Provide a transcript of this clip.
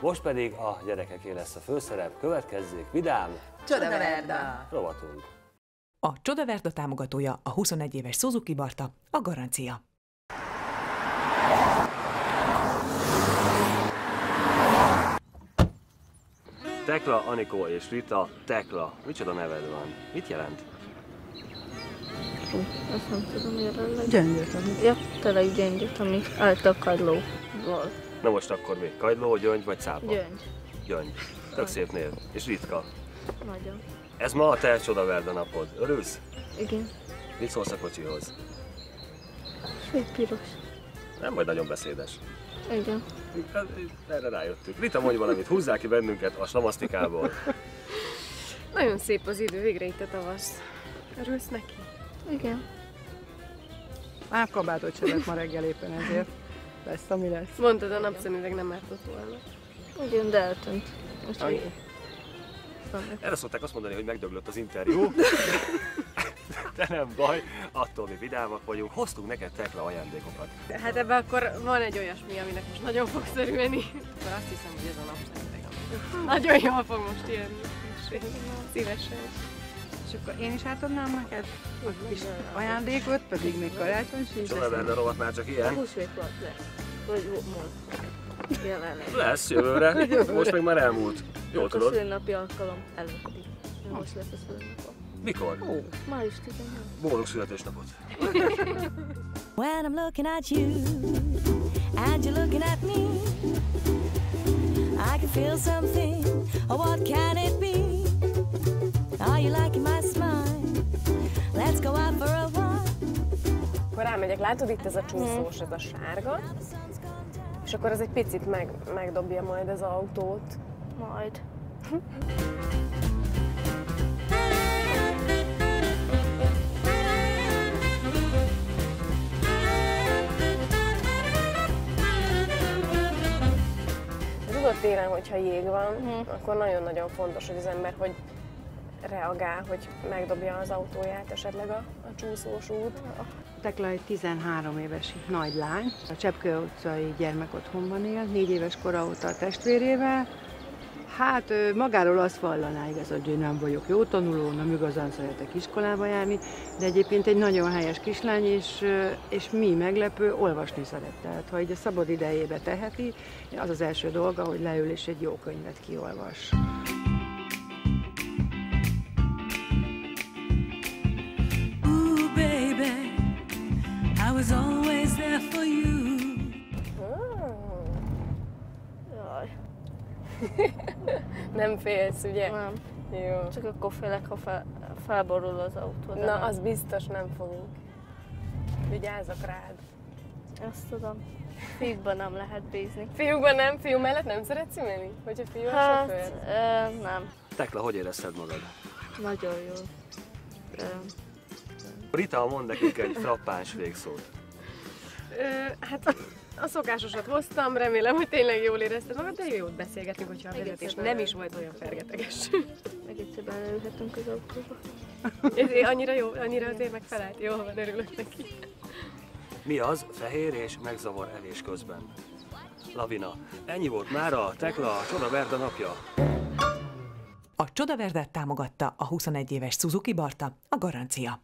Most pedig a gyerekeké lesz a főszerep, következzék vidám Csodaverda rovatunk. A Csodaverda támogatója a 21 éves Suzuki Barta, a Garancia. Tekla, Anikó és Rita, Tekla. Micsoda neved van? Mit jelent? Azt nem tudom jelenleg. Gyöngyöt, amit. Ja, tényleg gyöngyöt, ami által kagylóból. Na most akkor még kagyló, gyöngy vagy cápa? Gyöngy. Gyöngy. Tök szép név. És Ritka. Nagyon. Ez ma a te Csodaverda napod. Örülsz? Igen. Mit szólsz a kocsihoz? Még piros. Nem vagy nagyon beszédes. Igen. Erre rájöttük. Rita, mondj valamit, húzzál ki bennünket a slamasztikából. Nagyon szép az idő, végre itt a tavasz. Örülsz neki? Igen. Már kabátot sem lett ma reggel éppen ezért. Lesz, ami lesz. Mondtad, a napszemüveg nem ártott volna. Igen, de eltűnt. Úgyhogy... Erre szokták azt mondani, hogy megdöglött az interjú. De nem baj, attól mi vidámak vagyunk. Hoztunk neked, Tekla, ajándékokat. Hát ebben akkor van egy olyasmi, aminek most nagyon fogsz örülni. Akkor azt hiszem, hogy ez a napszemüveg. Nagyon jól fog most jönni. Szívesen. És akkor én is átadnám neked a kis ajándékot, pedig még karácsony sincs. Csodaverda rovat már csak ilyen. Húsvét volt lesz. Vagy most. Jelenleg. Lesz jövőre, most meg már elmúlt. Jól A tudod. szülinapi alkalom előtti. Most lesz a szülinapom. Mikor? Május 18. Boldog születésnapot! When I'm looking at you and you're looking at me, I can feel something, what can it be? Are you liking my smile? Let's go out for a walk. Akkor rámegyek, látod itt ez a csúszós, ez a sárga, és akkor ez egy picit megdobja majd az autót. Majd. Tudod, télen, hogyha jég van, akkor nagyon-nagyon fontos, hogy az ember hogy reagál, hogy megdobja az autóját esetleg a csúszós út. Tekla egy 13 éves nagy lány, a Csepkő utcai gyermekotthonban él, 4 éves kora óta a testvérével. Hát magáról azt vallaná igaz, hogy én nem vagyok jó tanuló, nem igazán szeretek iskolába járni, de egyébként egy nagyon helyes kislány, és mi meglepő, olvasni szeret. Tehát ha így a szabad idejébe teheti, az az első dolga, hogy leül és egy jó könyvet kiolvas. Ooh, baby, I was always there for you. Jaj. Nem félsz, ugye? Nem. Jó. Csak akkor félek, ha felborul az autó. de Na, nem. az biztos nem fogunk. Vigyázzak rád. Azt tudom. Fiúkban nem lehet bízni. Fiúkban nem, fiú mellett nem szeretsz ülni? Hogyha fiú a Hát, sofőr? nem. Tekla, hogy érezted magad? Nagyon jó. Rita, mond nekünk egy frappáns végszót. Hát a szokásosat hoztam, remélem, hogy tényleg jól érezted magad, de jót beszélgetünk, hogyha a vezetés nem is volt olyan fergeteges. Meg egyszer beleülhetünk az autóba. Ez annyira jó, annyira azért megfelelt. Jó, van, örülök neki. Mi az fehér és megzavar evés közben? Lavina. Ennyi volt mára a Tekla a Csodaverda napja. A Csodaverdát támogatta a 21 éves Suzuki Barta, a Garancia.